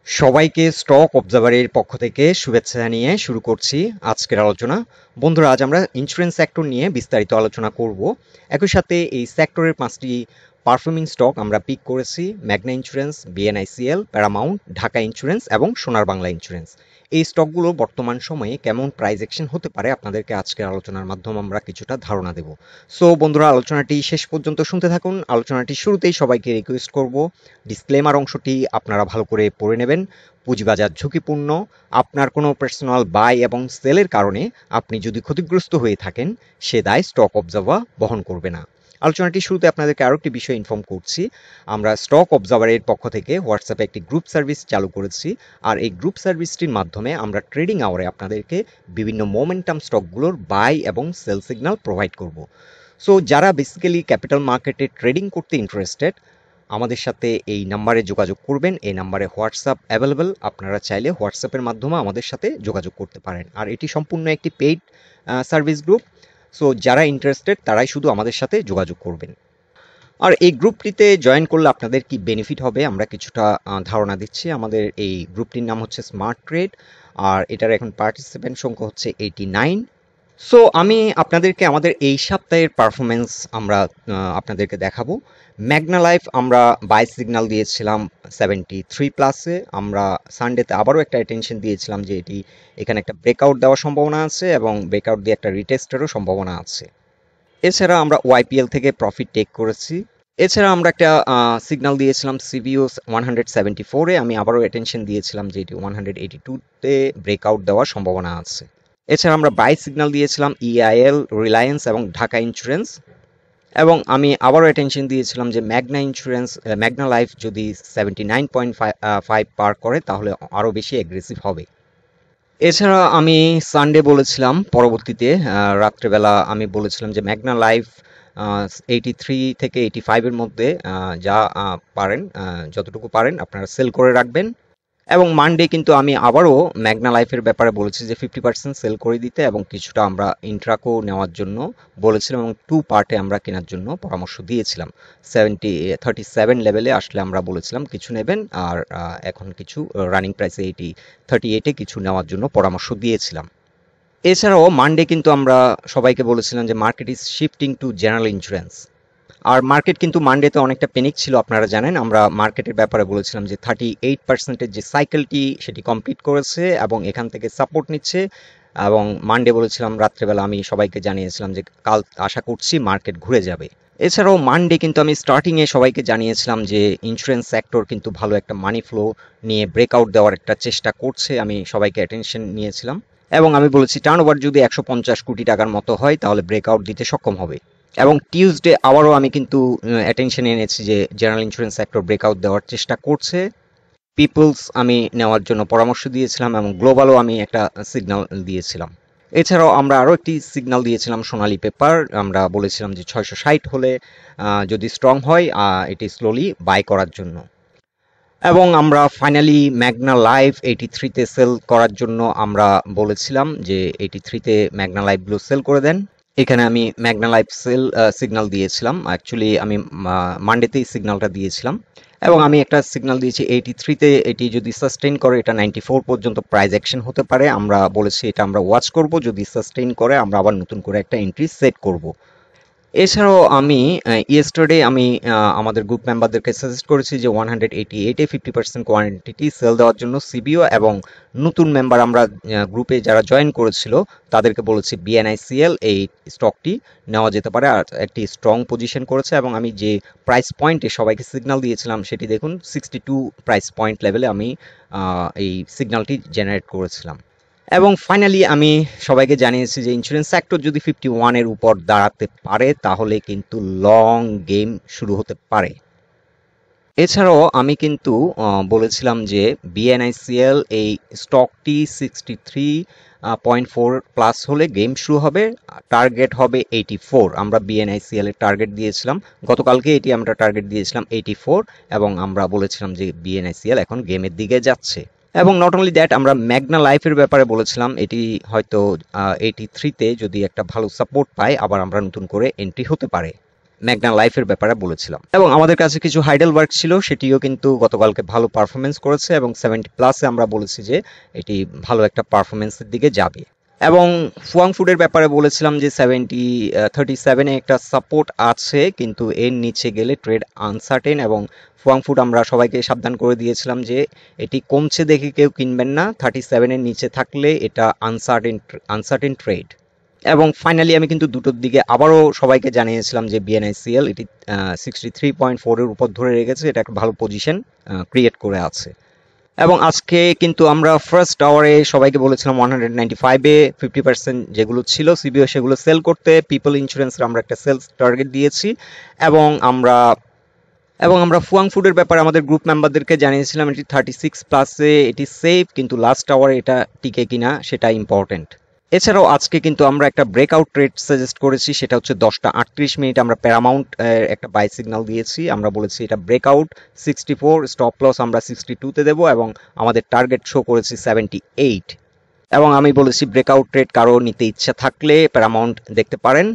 সবাইকে স্টক অবজারভারের পক্ষ থেকে শুভেচ্ছা জানিয়ে শুরু করছি আজকের আলোচনা। বন্ধুরা, আজ আমরা ইন্স্যুরেন্স সেক্টর নিয়ে বিস্তারিত আলোচনা করব। একই সাথে এই সেক্টরের 5টি পারফর্মিং স্টক আমরা পিক করেছি: মেঘনা ইন্স্যুরেন্স, বিএনআইসিএল, প্যারামাউন্ট, ঢাকা ইন্স্যুরেন্স এবং সোনার বাংলা ইন্স্যুরেন্স। এই স্টকগুলো বর্তমান সময়ে কেমন প্রাইস অ্যাকশন হতে পারে আপনাদেরকে আজকের আলোচনার মাধ্যমে আমরা কিছুটা ধারণা দেব। সো বন্ধুরা, আলোচনাটি শেষ পর্যন্ত শুনতে থাকুন। আলোচনাটি শুরুতেই সবাইকে রিকোয়েস্ট করব, ডিসক্লেমার অংশটি আপনারা ভালো করে পড়ে নেবেন। পুঁজিবাজার ঝুঁকিপূর্ণ। আপনার কোনো পার্সোনাল বাই এবং সেলের কারণে আপনি যদি ক্ষতিগ্রস্ত হয়ে থাকেন, সে দায় স্টক অবজারভার বহন করবে না। আলোচনাটি শুরুতে আপনাদেরকে আরও একটি বিষয় ইনফর্ম করছি। আমরা স্টক অবজারভারের পক্ষ থেকে হোয়াটসঅ্যাপে একটি গ্রুপ সার্ভিস চালু করেছি, আর এই গ্রুপ সার্ভিসটির মাধ্যমে আমরা ট্রেডিং আওয়ারে আপনাদেরকে বিভিন্ন মোমেন্টাম স্টকগুলোর বাই এবং সেল সিগন্যাল প্রোভাইড করব। সো যারা বেসিক্যালি ক্যাপিটাল মার্কেটে ট্রেডিং করতে ইন্টারেস্টেড, আমাদের সাথে এই নাম্বারে যোগাযোগ করবেন। এই নাম্বারে হোয়াটসঅ্যাপ অ্যাভেলেবল, আপনারা চাইলে হোয়াটসঅ্যাপের মাধ্যমে আমাদের সাথে যোগাযোগ করতে পারেন। আর এটি সম্পূর্ণ একটি পেইড সার্ভিস গ্রুপ। সো যারা ইন্টারেস্টেড তারাই শুধু আমাদের সাথে যোগাযোগ করবেন। আর এই গ্রুপটিতে জয়েন করলে আপনাদের কি বেনিফিট হবে আমরা কিছুটা ধারণা দিচ্ছি। আমাদের এই গ্রুপটির নাম হচ্ছে স্মার্ট ট্রেড, আর এটার এখন পার্টিসিপেন্ট সংখ্যা হচ্ছে 89। সো আমি আপনাদেরকে আমাদের এই সপ্তাহের পারফরমেন্স আমরা আপনাদেরকে দেখাবো। মেঘনা লাইফ আমরা বাই সিগন্যাল দিয়েছিলাম 73 প্লাসে। আমরা সানডেতে আবারও একটা অ্যাটেনশন দিয়েছিলাম যে এখানে একটা ব্রেকআউট দেওয়ার সম্ভাবনা আছে এবং ব্রেকআউট দিয়ে একটা রিটেস্টেরও সম্ভাবনা আছে। এছাড়া আমরা ওয়াইপিএল থেকে প্রফিট টেক করেছি। এছাড়া আমরা একটা সিগন্যাল দিয়েছিলাম সিবিও 174-এ। আমি আবারও অ্যাটেনশন দিয়েছিলাম যে এটি 182-তে ব্রেকআউট দেওয়ার সম্ভাবনা আছে। এছাড়া আমরা বাই সিগন্যাল দিয়েছিলাম ইআইএল, রিলায়েন্স এবং ঢাকা ইন্স্যুরেন্স। এবং আমি আবারও অ্যাটেনশন দিয়েছিলাম যে মেঘনা লাইফ যদি 79.5 পার করে তাহলে আরও বেশি অ্যাগ্রেসিভ হবে। এছাড়া আমি সানডে বলেছিলাম, পরবর্তীতে রাত্রেবেলা আমি বলেছিলাম যে মেঘনা লাইফ 83 থেকে 85-এর মধ্যে যা পারেন, যতটুকু পারেন আপনারা সেল করে রাখবেন। এবং মানডে কিন্তু আমি আবারও মেঘনা লাইফের ব্যাপারে বলেছি যে 50% সেল করে দিতে এবং কিছুটা আমরা ইন্ট্রাকো নেওয়ার জন্য বলেছিলাম এবং 2 পার্টে আমরা কেনার জন্য পরামর্শ দিয়েছিলাম। 37 লেভেলে আসলে আমরা বলেছিলাম কিছু নেবেন, আর এখন কিছু রানিং প্রাইসে 38-এ কিছু নেওয়ার জন্য পরামর্শ দিয়েছিলাম। এছাড়াও মানডে কিন্তু আমরা সবাইকে বলেছিলাম যে market is shifting to general insurance. আর মার্কেট কিন্তু মানডেতে অনেকটা প্যানিক ছিল, আপনারা জানেন। আমরা মার্কেটের ব্যাপারে বলেছিলাম যে 38%-এর যে সাইকেলটি সেটি কমপ্লিট করেছে এবং এখান থেকে সাপোর্ট নিচ্ছে। এবং মানডে বলেছিলাম রাত্রেবেলা, আমি সবাইকে জানিয়েছিলাম যে কাল আশা করছি মার্কেট ঘুরে যাবে। এছাড়াও মানডে কিন্তু আমি স্টার্টিংয়ে সবাইকে জানিয়েছিলাম যে ইন্স্যুরেন্স সেক্টর কিন্তু ভালো একটা মানি ফ্লো নিয়ে ব্রেকআউট দেওয়ার একটা চেষ্টা করছে। আমি সবাইকে অ্যাটেনশন নিয়েছিলাম এবং আমি বলেছি টার্নওভার যদি 150 কোটি টাকার মতো হয় তাহলে ব্রেকআউট দিতে সক্ষম হবে। এবং টিউসডে আবারও আমি কিন্তু অ্যাটেনশনে এনেছি যে জেনারেল ইন্স্যুরেন্স সেক্টর ব্রেকআউট দেওয়ার চেষ্টা করছে। পিপলস আমি নেওয়ার জন্য পরামর্শ দিয়েছিলাম এবং গ্লোবালও আমি একটা সিগন্যাল দিয়েছিলাম। এছাড়াও আমরা আরও একটি সিগন্যাল দিয়েছিলাম সোনালী পেপার। আমরা বলেছিলাম যে 660 হলে যদি স্ট্রং হয় এটি স্লোলি বাই করার জন্য। এবং আমরা ফাইনালি মেঘনা লাইফ 83-তে সেল করার জন্য আমরা বলেছিলাম যে 83-তে মেঘনা লাইফগুলো সেল করে দেন। এখানে আমি মেঘনা লাইফ সেল সিগন্যাল দিয়েছিলাম। অ্যাকচুয়ালি আমি মানডেতেই সিগন্যালটা দিয়েছিলাম এবং আমি একটা সিগন্যাল দিয়েছি 83-তে। এটি যদি সাস্টেইন করে এটা 94 পর্যন্ত প্রাইস অ্যাকশন হতে পারে। আমরা বলেছি এটা আমরা ওয়াচ করব, যদি সাস্টেইন করে আমরা আবার নতুন করে একটা এন্ট্রি সেট করব। এছাড়াও আমি ইয়েস্টারডে আমি আমাদের গ্রুপ মেম্বারদেরকে সাজেস্ট করেছি যে 188-এ 50% কোয়ান্টিটি সেল দেওয়ার জন্য সিবিও, এবং নতুন মেম্বার আমরা গ্রুপে যারা জয়েন করেছিল তাদেরকে বলেছি বিএনআইসিএল এই স্টকটি নেওয়া যেতে পারে, আর একটি স্ট্রং পজিশন করেছে। এবং আমি যে প্রাইস পয়েন্টে সবাইকে সিগন্যাল দিয়েছিলাম সেটি দেখুন 62 প্রাইস পয়েন্ট লেভেলে আমি এই সিগন্যালটি জেনারেট করেছিলাম। এবং ফাইনালি আমি সবাইকে জানিয়েছি যে ইন্স্যুরেন্স সেক্টর যদি 51-এর উপর দাঁড়াতে পারে তাহলে কিন্তু লং গেম শুরু হতে পারে। এছাড়াও আমি কিন্তু বলেছিলাম যে বিএনআইসিএল এই স্টকটি 63.4 প্লাস হলে গেম শুরু হবে, টার্গেট হবে 84। আমরা বিএনআইসিএল এর টার্গেট দিয়েছিলাম, গতকালকে এটি আমরা টার্গেট দিয়েছিলাম 84, এবং আমরা বলেছিলাম যে বিএনআইসিএল এখন গেমের দিকে যাচ্ছে। এবং নট অনলি দ্যাট, আমরা মেঘনা লাইফের ব্যাপারে বলেছিলাম এটি হয়তো 83-তে যদি একটা ভালো সাপোর্ট পায় আবার আমরা নতুন করে এন্ট্রি হতে পারে। ম্যাগনা লাইফের ব্যাপারে বলেছিলাম। এবং আমাদের কাছে কিছু হাইডেলবার্গ ছিল, সেটিও কিন্তু গতকালকে ভালো পারফরমেন্স করেছে এবং 70 প্লাসে আমরা বলেছি যে এটি ভালো একটা পারফরমেন্সের দিকে যাবে। এবং ফুয়াং ফুডের ব্যাপারে বলেছিলাম যে 37-এ একটা সাপোর্ট আছে, কিন্তু এর নিচে গেলে ট্রেড আনসার্টেন, এবং ফুয়াং ফুড আমরা সবাইকে সাবধান করে দিয়েছিলাম যে এটি কমছে দেখে কেউ কিনবেন না, 37-এর নিচে থাকলে এটা আনসার্টেন ট্রেড। এবং ফাইনালি আমি কিন্তু দুটোর দিকে আবারও সবাইকে জানিয়েছিলাম যে BNICL এটি 63.4-এর উপর ধরে রেখেছে, এটা একটা ভালো পজিশন ক্রিয়েট করে আছে। এবং আজকে কিন্তু আমরা ফার্স্ট আওয়ারে সবাইকে বলেছিলাম 195-এ 50% যেগুলো ছিল সিবিও সেগুলো সেল করতে। পিপল ইন্স্যুরেন্সের আমরা একটা সেলস টার্গেট দিয়েছি, এবং আমরা ফুয়াং ফুডের ব্যাপারে আমাদের গ্রুপ মেম্বারদেরকে জানিয়েছিলাম এটি 36 প্লাসে এটি সেফ, কিন্তু লাস্ট আওয়ারে এটা টিকে কিনা সেটা ইম্পর্টেন্ট। এছাড়াও আজকে কিন্তু আমরা একটা ব্রেকআউট ট্রেড সাজেস্ট করেছি, সেটা হচ্ছে 10:38 আমরা প্যারামাউন্ট একটা বাই সিগন্যাল দিয়েছি। আমরা বলেছি এটা ব্রেকআউট 64, স্টপ লস আমরা 62-তে দেবো, এবং আমাদের টার্গেট শো করেছি 78। এবং আমি বলেছি ব্রেকআউট ট্রেড কারো নিতে ইচ্ছা থাকলে প্যারামাউন্ট দেখতে পারেন।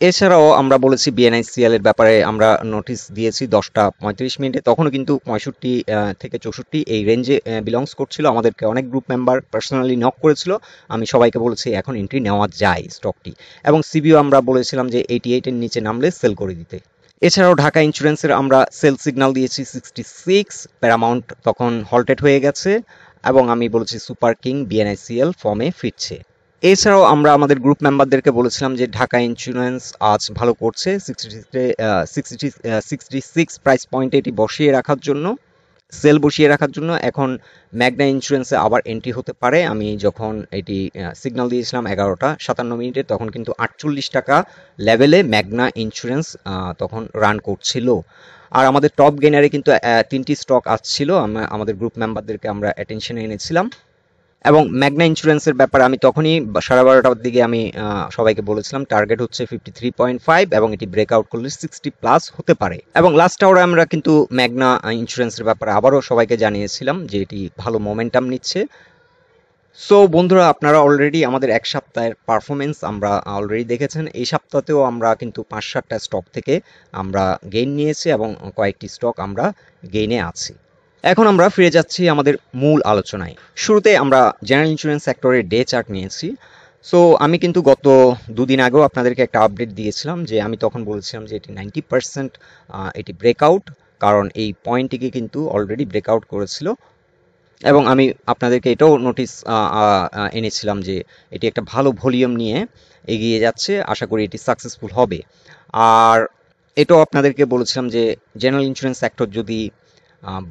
এছাড়াও আমরা বলেছি BNICL এর ব্যাপারে আমরা নোটিশ দিয়েছি 10:35, তখনও কিন্তু 65 থেকে 64 এই রেঞ্জে বিলংস করছিল। আমাদেরকে অনেক গ্রুপ মেম্বার পার্সোনালি নক করেছিল, আমি সবাইকে বলেছি এখন এন্ট্রি নেওয়া যায় স্টকটি। এবং সিবিও আমরা বলেছিলাম যে 88-এর নিচে নামলে সেল করে দিতে। এছাড়াও ঢাকা ইন্স্যুরেন্সের আমরা সেল সিগন্যাল দিয়েছি 66, প্যারামাউন্ট তখন হল্টেড হয়ে গেছে, এবং আমি বলেছি সুপার কিং BNICL ফর্মে ফিরছে। এছাড়াও আমরা আমাদের গ্রুপ মেম্বারদেরকে বলেছিলাম যে ঢাকা ইন্স্যুরেন্স আজ ভালো করছে, 66 প্রাইস পয়েন্টে এটি বসিয়ে রাখার জন্য, সেল বসিয়ে রাখার জন্য। এখন ম্যাগনা ইন্স্যুরেন্সে আবার এন্ট্রি হতে পারে। আমি যখন এটি সিগন্যাল দিয়েছিলাম 11:57 তখন কিন্তু 48 টাকা লেভেলে ম্যাগনা ইন্স্যুরেন্স তখন রান করছিল। আর আমাদের টপ গেইনারে কিন্তু 3টি স্টক আসছিল, আমাদের গ্রুপ মেম্বারদেরকে আমরা অ্যাটেনশনে এনেছিলাম। এবং ম্যাগনা ইন্স্যুরেন্সের ব্যাপারে আমি তখনই 12:30টার দিকে আমি সবাইকে বলেছিলাম টার্গেট হচ্ছে 53.5, এবং এটি ব্রেকআউট করলে 60 প্লাস হতে পারে। এবং লাস্ট আওয়ারে আমরা কিন্তু ম্যাগনা ইন্স্যুরেন্সের ব্যাপারে আবারও সবাইকে জানিয়েছিলাম যে এটি ভালো মোমেন্টাম নিচ্ছে। সো বন্ধুরা, আপনারা অলরেডি আমাদের এক সপ্তাহের পারফরমেন্স আমরা অলরেডি দেখেছেন। এই সপ্তাহতেও আমরা কিন্তু 5-7টা স্টক থেকে আমরা গেইন নিয়েছি, এবং কয়েকটি স্টক আমরা গেইনে আছি। এখন আমরা ফিরে যাচ্ছি আমাদের মূল আলোচনায়। শুরুতে আমরা জেনারেল ইন্স্যুরেন্স সেক্টরের ডে চার্ট নিয়েছি। সো আমি কিন্তু গত 2 দিন আগেও আপনাদেরকে একটা আপডেট দিয়েছিলাম যে আমি তখন বলেছিলাম যে এটি 90% এটি ব্রেকআউট, কারণ এই পয়েন্টটিকে কিন্তু অলরেডি ব্রেকআউট করেছিল। এবং আমি আপনাদেরকে এটাও নোটিস এনেছিলাম যে এটি একটা ভালো ভলিউম নিয়ে এগিয়ে যাচ্ছে, আশা করি এটি সাকসেসফুল হবে। আর এটাও আপনাদেরকে বলেছিলাম যে জেনারেল ইন্স্যুরেন্স সেক্টর যদি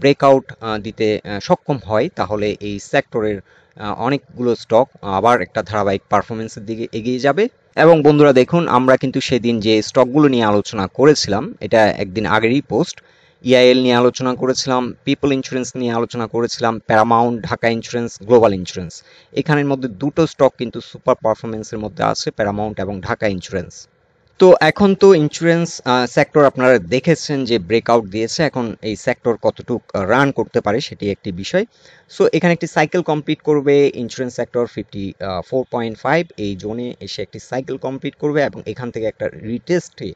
ব্রেকআউট দিতে সক্ষম হয় তাহলে এই সেক্টরের অনেকগুলো স্টক আবার একটা ধারাবাহিক পারফরমেন্সের দিকে এগিয়ে যাবে। এবং বন্ধুরা দেখুন, আমরা কিন্তু সেদিন যে স্টকগুলো নিয়ে আলোচনা করেছিলাম, এটা একদিন আগেরই পোস্ট, EIL নিয়ে আলোচনা করেছিলাম, পিপল ইন্স্যুরেন্স নিয়ে আলোচনা করেছিলাম, Paramount, Dhaka insurance, global insurance. এখানের মধ্যে দুটো স্টক কিন্তু সুপার পারফরমেন্সের মধ্যে আছে, প্যারামাউন্ট এবং ঢাকা ইন্স্যুরেন্স। তো এখন তো ইন্স্যুরেন্স সেক্টর আপনারা দেখেছেন যে ব্রেকআউট দিয়েছে, এখন এই সেক্টর কতটুক রান করতে পারে সেটি একটি বিষয়। সো এখানে একটি সাইকেল কমপ্লিট করবে ইন্স্যুরেন্স সেক্টর 54.5 এই জোনে এসে একটি সাইকেল কমপ্লিট করবে, এবং এখান থেকে একটা রিটেস্টে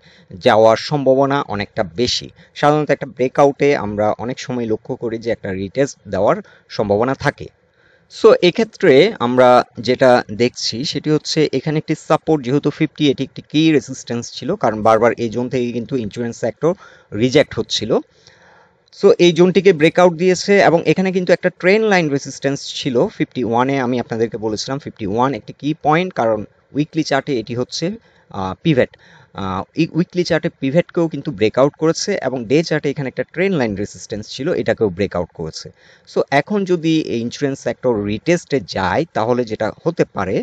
যাওয়ার সম্ভাবনা অনেকটা বেশি। সাধারণত একটা ব্রেকআউটে আমরা অনেক সময় লক্ষ্য করি যে একটা রিটেস্ট দেওয়ার সম্ভাবনা থাকে। সো এক্ষেত্রে আমরা যেটা দেখছি সেটি হচ্ছে এখানে একটি সাপোর্ট, যেহেতু 50 এটি একটি কি রেজিস্ট্যান্স ছিল, কারণ বারবার এই জোন থেকে কিন্তু ইন্স্যুরেন্স সেক্টর রিজেক্ট হচ্ছিল। সো এই জোনটিকে ব্রেকআউট দিয়েছে, এবং এখানে কিন্তু একটা ট্রেন লাইন রেজিস্ট্যান্স ছিল 51-এ। আমি আপনাদেরকে বলেছিলাম 51 একটি কি পয়েন্ট, কারণ উইকলি চার্টে এটি হচ্ছে পিভট। উইকলি চার্টে পিভটকেও কিন্তু ব্রেকআউট করেছে, এবং ডে চার্টে এখানে একটা ট্রেন লাইন রেজিস্ট্যান্স ছিল, এটাকেও ব্রেকআউট করেছে। সো এখন যদি এই ইন্স্যুরেন্স সেক্টর রিটেস্টে যায় তাহলে যেটা হতে পারে,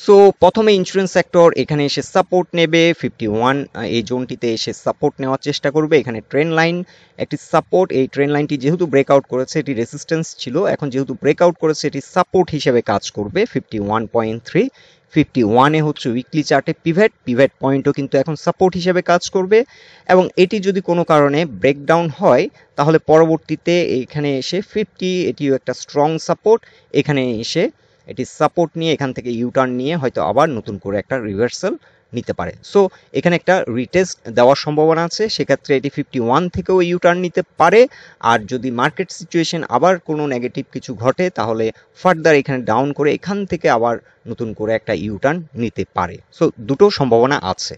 সো প্রথমে ইন্স্যুরেন্স সেক্টর এখানে এসে সাপোর্ট নেবে 51 এই জোনটিতে এসে সাপোর্ট নেওয়ার চেষ্টা করবে। এখানে ট্রেন লাইন একটি সাপোর্ট, এই ট্রেন লাইনটি যেহেতু ব্রেকআউট করেছে এটি রেজিস্ট্যান্স ছিল, এখন যেহেতু ব্রেকআউট করেছে এটি সাপোর্ট হিসেবে কাজ করবে 51.3। 51-এ হচ্ছে উইকলি চার্টে পিভট পয়েন্টও কিন্তু এখন সাপোর্ট হিসেবে কাজ করবে, এবং এটি যদি কোনো কারণে ব্রেকডাউন হয় তাহলে পরবর্তীতে এখানে এসে 50 এটিও একটা স্ট্রং সাপোর্ট, এখানে এসে এটি সাপোর্ট নিয়ে এখান থেকে ইউটার্ন নিয়ে হয়তো আবার নতুন করে একটা রিভার্সাল নিতে পারে। সো এখানে একটা রিটেস্ট দেওয়ার সম্ভাবনা আছে, সেক্ষেত্রে এটি 51 থেকেও ইউটার্ন নিতে পারে। আর যদি মার্কেট সিচুয়েশন আবার কোনো নেগেটিভ কিছু ঘটে তাহলে ফার্দার এখানে ডাউন করে এখান থেকে আবার নতুন করে একটা ইউটার্ন নিতে পারে। সো দুটো সম্ভাবনা আছে।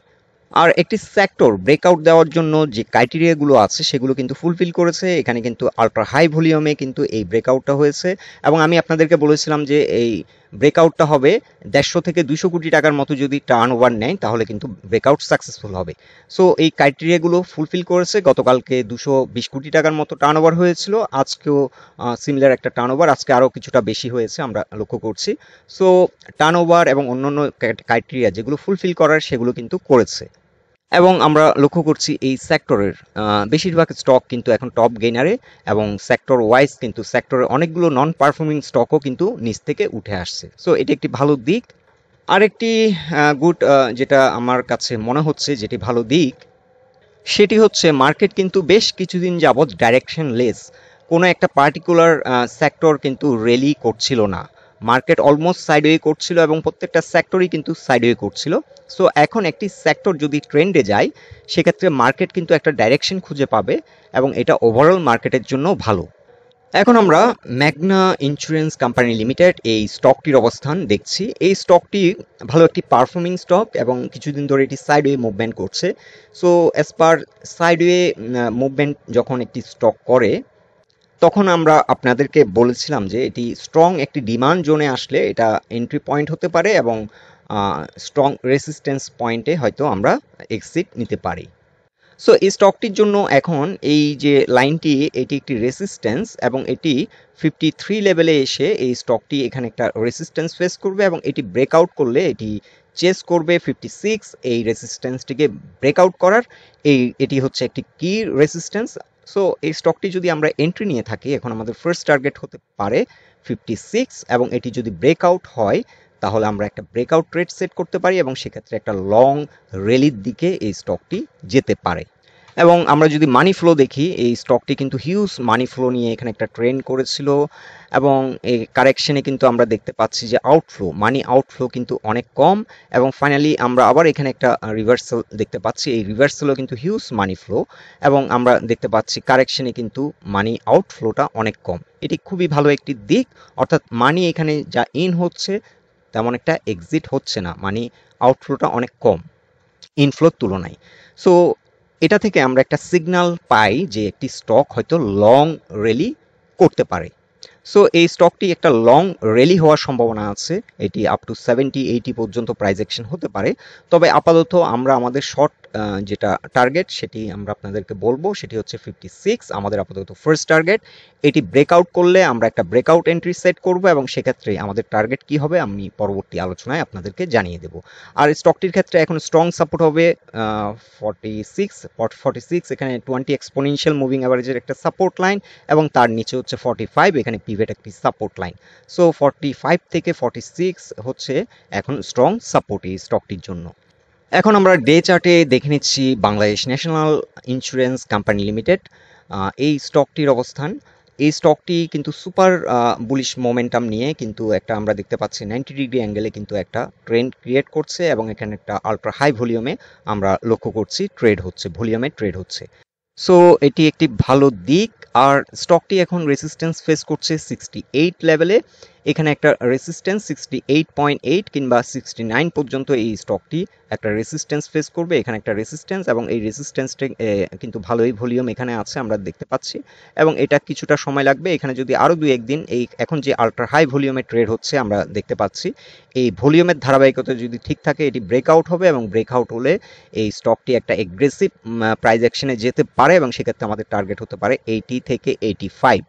আর একটি সেক্টর ব্রেকআউট দেওয়ার জন্য যে ক্রাইটেরিয়াগুলো আছে সেগুলো কিন্তু ফুলফিল করেছে। এখানে কিন্তু আল্ট্রা হাই ভলিউমে কিন্তু এই ব্রেকআউটটা হয়েছে, এবং আমি আপনাদেরকে বলেছিলাম যে এই ব্রেকআউটটা হবে 150 থেকে 200 কোটি টাকার মতো যদি টার্ন ওভার নেয় তাহলে কিন্তু ব্রেকআউট সাকসেসফুল হবে। সো এই ক্রাইটেরিয়াগুলো ফুলফিল করেছে। গতকালকে 220 কোটি টাকার মতো টার্ন ওভার হয়েছিল, আজকেও সিমিলার একটা টার্ন ওভার, আজকে আরও কিছুটা বেশি হয়েছে আমরা লক্ষ্য করছি। সো টার্ন ওভার এবং অন্যান্য ক্রাইটেরিয়া যেগুলো ফুলফিল করার সেগুলো কিন্তু করেছে। এবং আমরা লক্ষ্য করছি এই সেক্টরের বেশিরভাগ স্টক কিন্তু এখন টপ গেইনারে, এবং সেক্টর ওয়াইজ কিন্তু সেক্টরের অনেকগুলো নন পারফর্মিং স্টকও কিন্তু নিচ থেকে উঠে আসছে। সো এটি একটি ভালো দিক। আরেকটি গুড যেটা আমার কাছে মনে হচ্ছে যেটি ভালো দিক, সেটি হচ্ছে মার্কেট কিন্তু বেশ কিছুদিন যাবৎ ডাইরেকশনলেস, কোনো একটা পার্টিকুলার সেক্টর কিন্তু র্যালি করছিল না। মার্কেট অলমোস্ট সাইডওয়ে করছিল এবং প্রত্যেকটা সেক্টরই কিন্তু সাইডওয়ে করছিল। সো এখন একটি সেক্টর যদি ট্রেন্ডে যায় সেক্ষেত্রে মার্কেট কিন্তু একটা ডাইরেকশন খুঁজে পাবে, এবং এটা ওভারঅল মার্কেটের জন্য ভালো। এখন আমরা মেঘনা ইন্স্যুরেন্স কোম্পানি লিমিটেড এই স্টকটির অবস্থান দেখছি। এই স্টকটি ভালো একটি পারফর্মিং স্টক এবং কিছুদিন ধরে এটি সাইডওয়ে মুভমেন্ট করছে। So as per sideway movement যখন একটি স্টক করে তখন আমরা আপনাদেরকে বলেছিলাম যে এটি স্ট্রং একটি ডিমান্ড জোনে আসলে এটা এন্ট্রি পয়েন্ট হতে পারে, এবং স্ট্রং রেসিস্ট্যান্স পয়েন্টে হয়তো আমরা এক্সিট নিতে পারি। সো এই স্টকটির জন্য এখন এই যে লাইনটি এটি একটি রেসিস্ট্যান্স, এবং এটি 53 লেভেলে এসে এই স্টকটি এখানে একটা রেসিস্ট্যান্স ফেস করবে, এবং এটি ব্রেকআউট করলে এটি চেস করবে 56 এই রেসিস্ট্যান্সটিকে ব্রেকআউট করার। এটি হচ্ছে একটি কি রেসিস্ট্যান্স। সো এই স্টকটি যদি আমরা এন্ট্রি নিয়ে থাকি এখন আমাদের ফার্স্ট টার্গেট হতে পারে 56, এবং এটি যদি ব্রেকআউট হয় তাহলে আমরা একটা ব্রেকআউট ট্রেড সেট করতে পারি, এবং সেক্ষেত্রে একটা লং র্যালির দিকে এই স্টকটি যেতে পারে। এবং আমরা যদি মানি ফ্লো দেখি এই স্টকটি কিন্তু হিউজ মানি ফ্লো নিয়ে এখানে একটা ট্রেন্ড করেছিল, এবং এই কারেকশনে কিন্তু আমরা দেখতে পাচ্ছি যে আউটফ্লো মানি আউটফ্লো কিন্তু অনেক কম, এবং ফাইনালি আমরা আবার এখানে একটা রিভার্সাল দেখতে পাচ্ছি। এই রিভার্সালও কিন্তু হিউজ মানি ফ্লো, এবং আমরা দেখতে পাচ্ছি কারেকশনে কিন্তু মানি আউটফ্লোটা অনেক কম। এটি খুবই ভালো একটি দিক, অর্থাৎ মানি এখানে যা ইন হচ্ছে তেমন একটা এক্সিট হচ্ছে না, মানি আউটফ্লোটা অনেক কম ইনফ্লোর তুলনায়। সো এটা থেকে আমরা একটা সিগন্যাল পাই যে একটি স্টক হয়তো লং র্যালি করতে পারে। সো এই স্টকটি একটা লং র্যালি হওয়ার সম্ভাবনা আছে, এটি আপ টু 70-80 পর্যন্ত প্রাইস অ্যাকশন হতে পারে। তবে আপাতত আমরা আমাদের শর্ট যেটা টার্গেট সেটি আমরা আপনাদেরকে বলবো, সেটি হচ্ছে 56 আমাদের আপাতত ফার্স্ট টার্গেট। এটি ব্রেকআউট করলে আমরা একটা ব্রেকআউট এন্ট্রি সেট করব, এবং সেক্ষেত্রে আমাদের টার্গেট কি হবে আমি পরবর্তী আলোচনায় আপনাদেরকে জানিয়ে দেব। আর স্টকটির ক্ষেত্রে এখন স্ট্রং সাপোর্ট হবে 46 এখানে 20 এক্সপোনেনশিয়াল মুভিং অ্যাভারেজের একটা সাপোর্ট লাইন, এবং তার নিচে হচ্ছে 45 এখানে পিভট একটি সাপোর্ট লাইন। সো 45 থেকে 46 হচ্ছে এখন স্ট্রং সাপোর্ট এই স্টকটির জন্য। এখন আমরা ডে চার্টে দেখে নিচ্ছি Bangladesh national insurance company limited এই স্টকটির অবস্থান। এই স্টকটি কিন্তু সুপার বুলিশ মোমেন্টাম নিয়ে কিন্তু একটা আমরা দেখতে পাচ্ছি 90 ডিগ্রি অ্যাঙ্গেলে কিন্তু একটা ট্রেন্ড ক্রিয়েট করছে, এবং এখানে একটা আলট্রা হাই ভলিউমে আমরা লক্ষ্য করছি ট্রেড হচ্ছে, ভলিউমে ট্রেড হচ্ছে। সো এটি একটি ভালো দিক। আর স্টকটি এখন রেসিস্ট্যান্স ফেস করছে 68 লেভেলে, এখানে একটা রেসিস্ট্যান্স 68.8 কিংবা 69 পর্যন্ত এই স্টকটি একটা রেসিস্ট্যান্স ফেস করবে। এখানে একটা রেসিস্ট্যান্স, এবং এই রেসিস্ট্যান্সটি কিন্তু ভালোই ভলিউম এখানে আছে আমরা দেখতে পাচ্ছি, এবং এটা কিছুটা সময় লাগবে। এখানে যদি আরও 2-1 দিন এই এখন যে আল্ট্রা হাই ভলিউমে ট্রেড হচ্ছে আমরা দেখতে পাচ্ছি, এই ভলিউমের ধারাবাহিকতা যদি ঠিক থাকে এটি ব্রেকআউট হবে, এবং ব্রেকআউট হলে এই স্টকটি একটা এগ্রেসিভ প্রাইস অ্যাকশনে যেতে পারে, এবং সেক্ষেত্রে আমাদের টার্গেট হতে পারে 80 থেকে 85।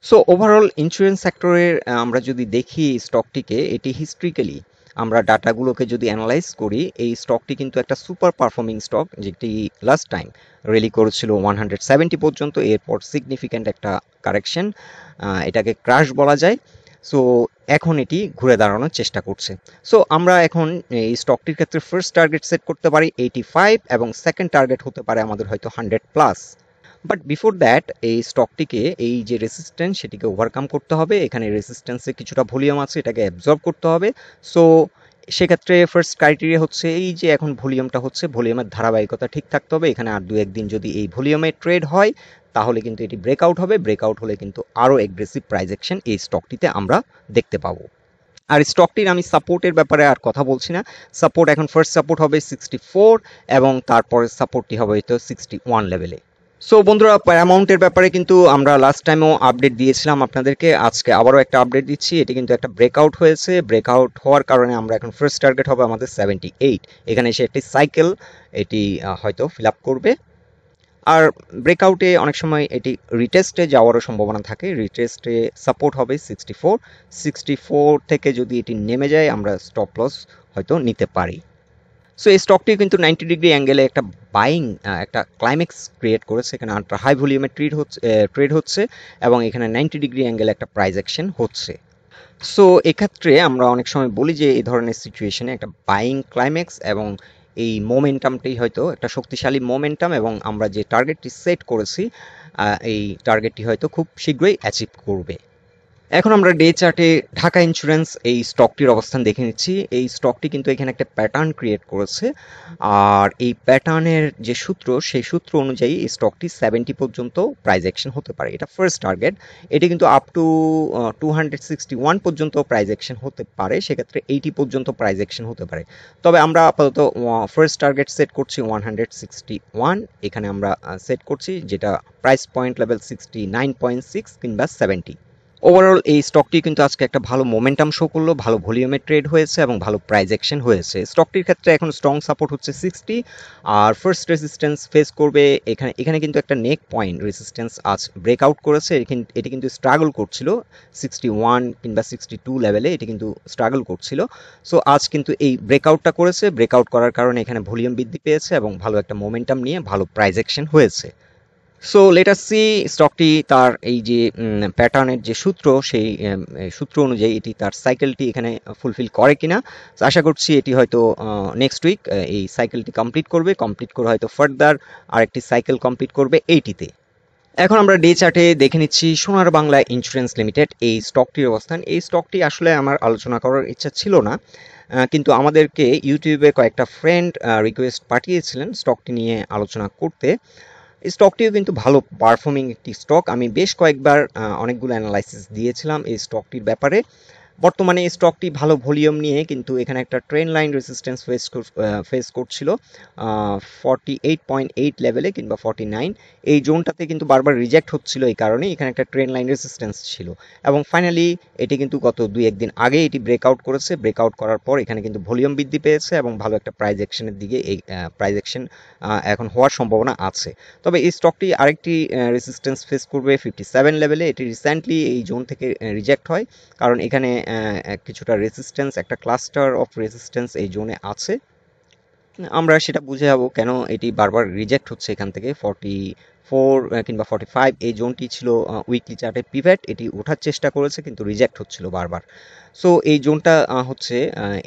সো ওভারঅল ইন্স্যুরেন্স সেক্টরের আমরা যদি দেখি স্টকটিকে, এটি হিস্ট্রিক্যালি আমরা ডাটাগুলোকে যদি অ্যানালাইজ করি এই স্টকটি কিন্তু একটা সুপার পারফর্মিং স্টক, যেটি লাস্ট টাইম র্যালি করেছিল 170 পর্যন্ত, এরপর সিগনিফিক্যান্ট একটা কারেকশন, এটাকে ক্র্যাশ বলা যায়। সো এখন এটি ঘুরে দাঁড়ানোর চেষ্টা করছে। সো আমরা এখন এই স্টকটির ক্ষেত্রে ফার্স্ট টার্গেট সেট করতে পারি 85, এবং সেকেন্ড টার্গেট হতে পারে আমাদের হয়তো 100+। বাট বিফোর দ্যাট এই স্টকটিকে এই যে রেসিস্ট্যান্স সেটিকে ওভারকাম করতে হবে। এখানে রেসিস্ট্যান্সে কিছুটা ভলিউম আছে, এটাকে অ্যাবজর্ব করতে হবে। সো সেক্ষেত্রে ফার্স্ট ক্রাইটেরিয়া হচ্ছে এই যে এখন ভলিউমটা হচ্ছে, ভলিউমের ধারাবাহিকতা ঠিক থাকতে হবে। এখানে আর 2-1 দিন যদি এই ভলিউমে ট্রেড হয় তাহলে কিন্তু এটি ব্রেকআউট হবে। ব্রেকআউট হলে কিন্তু আরও এগ্রেসিভ প্রাইস অ্যাকশন এই স্টকটিতে আমরা দেখতে পাবো। আর স্টকটির আমি সাপোর্টের ব্যাপারে আর কথা বলছি না। সাপোর্ট এখন ফার্স্ট সাপোর্ট হবে 64 এবং তারপরে সাপোর্টটি হবে হয়তো 61 লেভেলে। সো বন্ধুরা, প্যারামাউন্টের ব্যাপারে কিন্তু আমরা লাস্ট টাইমও আপডেট দিয়েছিলাম আপনাদেরকে, আজকে আবারও একটা আপডেট দিচ্ছি। এটি কিন্তু একটা ব্রেকআউট হয়েছে। ব্রেকআউট হওয়ার কারণে আমরা এখন ফার্স্ট টার্গেট হবে আমাদের 78। এখানে এসে একটি সাইকেল এটি হয়তো ফিল আপ করবে। আর ব্রেকআউটে অনেক সময় এটি রিটেস্টে যাওয়ারও সম্ভাবনা থাকে। রিটেস্টে সাপোর্ট হবে 64 থেকে যদি এটি নেমে যায় আমরা স্টপ লস হয়তো নিতে পারি। সো এই স্টকটি কিন্তু 90 ডিগ্রি অ্যাঙ্গেলে একটা বাইং একটা ক্লাইম্যাক্স ক্রিয়েট করেছে। এখানে আল্ট্রা হাই ভলিউমে ট্রেড হচ্ছে এবং এখানে 90 ডিগ্রি অ্যাঙ্গেলে একটা প্রাইস অ্যাকশন হচ্ছে। সো এক্ষেত্রে আমরা অনেক সময় বলি যে এই ধরনের সিচুয়েশনে একটা বাইং ক্লাইম্যাক্স এবং এই মোমেন্টামটি হয়তো একটা শক্তিশালী মোমেন্টাম এবং আমরা যে টার্গেটটি সেট করেছি এই টার্গেটটি হয়তো খুব শীঘ্রই অ্যাচিভ করবে। এখন আমরা ডে চার্টে ঢাকা ইন্স্যুরেন্স এই স্টকটির অবস্থান দেখে নিচ্ছি। এই স্টকটি কিন্তু এখানে একটা প্যাটার্ন ক্রিয়েট করেছে আর এই প্যাটার্নের যে সূত্র সেই সূত্র অনুযায়ী এই স্টকটি 70 পর্যন্ত প্রাইস অ্যাকশন হতে পারে। এটা ফার্স্ট টার্গেট। এটি কিন্তু আপ টু 261 পর্যন্ত প্রাইস অ্যাকশন হতে পারে। সেক্ষেত্রে 80 পর্যন্ত প্রাইস অ্যাকশন হতে পারে। তবে আমরা আপাতত ফার্স্ট টার্গেট সেট করছি 161। এখানে আমরা সেট করছি যেটা প্রাইস পয়েন্ট লেভেল 69.6 কিংবা 70। ওভারঅল এই স্টকটি কিন্তু আজকে একটা ভালো মোমেন্টাম শো করলো, ভালো ভলিউমে ট্রেড হয়েছে এবং ভালো প্রাইস অ্যাকশন হয়েছে। স্টকটির ক্ষেত্রে এখন স্ট্রং সাপোর্ট হচ্ছে 60 আর ফার্স্ট রেজিস্ট্যান্স ফেস করবে এখানে কিন্তু একটা নেক পয়েন্ট রেজিস্ট্যান্স আজ ব্রেকআউট করেছে। এটি কিন্তু স্ট্রাগল করছিল 61 কিংবা 62 লেভেলে, এটি কিন্তু স্ট্রাগল করছিল। সো আজ কিন্তু এই ব্রেকআউটটা করেছে। ব্রেকআউট করার কারণে এখানে ভলিউম বৃদ্ধি পেয়েছে এবং ভালো একটা মোমেন্টাম নিয়ে ভালো প্রাইস অ্যাকশন হয়েছে। সো লেট আস সি স্টকটি তার এই যে প্যাটার্নের যে সূত্র সেই সূত্র অনুযায়ী এটি তার সাইকেলটি এখানে ফুলফিল করে কিনা। আশা করছি এটি হয়তো নেক্সট উইক এই সাইকেলটি কমপ্লিট করে হয়তো ফার্দার আরেকটি সাইকেল কমপ্লিট করবে এইটিতে। এখন আমরা ডে চার্টে দেখে নিচ্ছি সোনার বাংলা ইন্স্যুরেন্স লিমিটেড এই স্টকটির অবস্থান। এই স্টকটি আসলে আমার আলোচনা করার ইচ্ছা ছিল না, কিন্তু আমাদেরকে ইউটিউবে কয়েকটা ফ্রেন্ড রিকোয়েস্ট পাঠিয়েছিলেন স্টকটি নিয়ে আলোচনা করতে। স্টকটিও কিন্তু ভালো পারফর্মিং একটি স্টক। আমি বেশ কয়েকবার অনেকগুলো অ্যানালাইসিস দিয়েছিলাম এই স্টকটির ব্যাপারে। বর্তমানে এই স্টকটি ভালো ভলিউম নিয়ে কিন্তু এখানে একটা ট্রেন লাইন রেজিস্ট্যান্স ফেস করছিল 48.8 লেভেলে কিংবা 49। এই জোনটাতে কিন্তু বারবার রিজেক্ট হচ্ছিল, এই কারণে এখানে একটা ট্রেন লাইন রেজিস্ট্যান্স ছিল এবং ফাইনালি এটি কিন্তু গত 2-1 দিন আগে এটি ব্রেকআউট করেছে। ব্রেকআউট করার পর এখানে কিন্তু ভলিউম বৃদ্ধি পেয়েছে এবং ভালো একটা প্রাইস অ্যাকশনের দিকে এই প্রাইস অ্যাকশন এখন হওয়ার সম্ভাবনা আছে। তবে এই স্টকটি আরেকটি রেজিস্ট্যান্স ফেস করবে 57 লেভেলে। এটি রিসেন্টলি এই জোন থেকে রিজেক্ট হয় কারণ এখানে কিছুটা রেজিস্ট্যান্স, একটা ক্লাস্টার অফ রেজিস্ট্যান্স এই জোনে আছে। আমরা সেটা বুঝে যাবো কেন এটি বারবার রিজেক্ট হচ্ছে এখান থেকে। 44 কিংবা 45 এই জোনটি ছিল উইকলি চার্টে পিভট, এটি ওঠার চেষ্টা করেছে কিন্তু রিজেক্ট হচ্ছিল বারবার। সো এই জোনটা হচ্ছে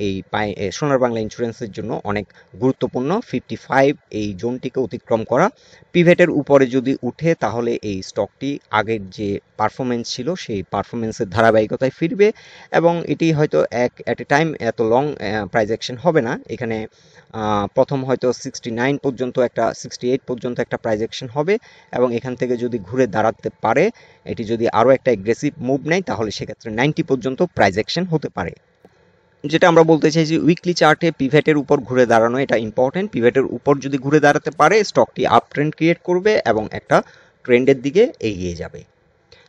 এই সোনার বাংলা ইন্স্যুরেন্সের জন্য অনেক গুরুত্বপূর্ণ। 55 এই জোনটিকে অতিক্রম করা, পিভটের উপরে যদি উঠে তাহলে এই স্টকটি আগের যে পারফরমেন্স ছিল সেই পারফরমেন্সের ধারাবাহিকতায় ফিরবে এবং এটি হয়তো অ্যাট এ টাইম এত লং প্রাইস অ্যাকশন হবে না। এখানে প্রথম হয়তো 69 পর্যন্ত একটা 68 পর্যন্ত একটা প্রাইস অ্যাকশন হবে এবং এখান থেকে যদি ঘুরে দাঁড়াতে পারে, এটি যদি আরও একটা এগ্রেসিভ মুভ নেয় তাহলে সেক্ষেত্রে 90 পর্যন্ত প্রাইস অ্যাকশন হতে পারে। যেটা আমরা বলতে চাই যে উইকলি চার্টে পিভটের উপর ঘুরে দাঁড়ানো এটা ইম্পর্টেন্ট। পিভটের উপর যদি ঘুরে দাঁড়াতে পারে স্টকটি আপ ট্রেন্ড ক্রিয়েট করবে এবং একটা ট্রেন্ডের দিকে এগিয়ে যাবে,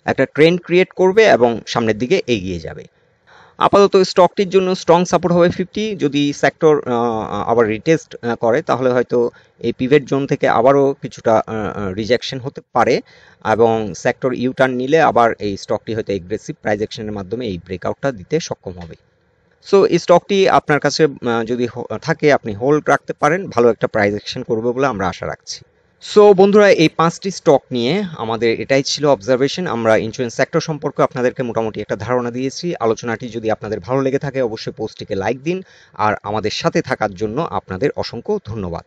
একটা ট্রেন্ড ক্রিয়েট করবে এবং সামনের দিকে এগিয়ে যাবে। আপাতত স্টকটির জন্য স্ট্রং সাপোর্ট হবে 50। যদি সেক্টর আবার রিটেস্ট করে তাহলে হয়তো এই পিভট জোন থেকে আবারও কিছুটা রিজেকশন হতে পারে এবং সেক্টর ইউটার্ন নিলে আবার এই স্টকটি হয়তো এগ্রেসিভ প্রাইস অ্যাকশনের মাধ্যমে এই ব্রেকআউটটা দিতে সক্ষম হবে। সো এই স্টকটি আপনার কাছে যদি থাকে আপনি হোল্ড রাখতে পারেন, ভালো একটা প্রাইস অ্যাকশন করবে বলে আমরা আশা রাখছি। সো বন্ধুরা, এই 5টি স্টক নিয়ে আমাদের এটাই ছিল অবজারভেশন। আমরা ইন্স্যুরেন্স সেক্টর সম্পর্কে আপনাদেরকে মোটামুটি একটা ধারণা দিয়েছি। আলোচনাটি যদি আপনাদের ভালো লেগে থাকে অবশ্যই পোস্টটিকে লাইক দিন আর আমাদের সাথে থাকার জন্য আপনাদের অসংখ্য ধন্যবাদ।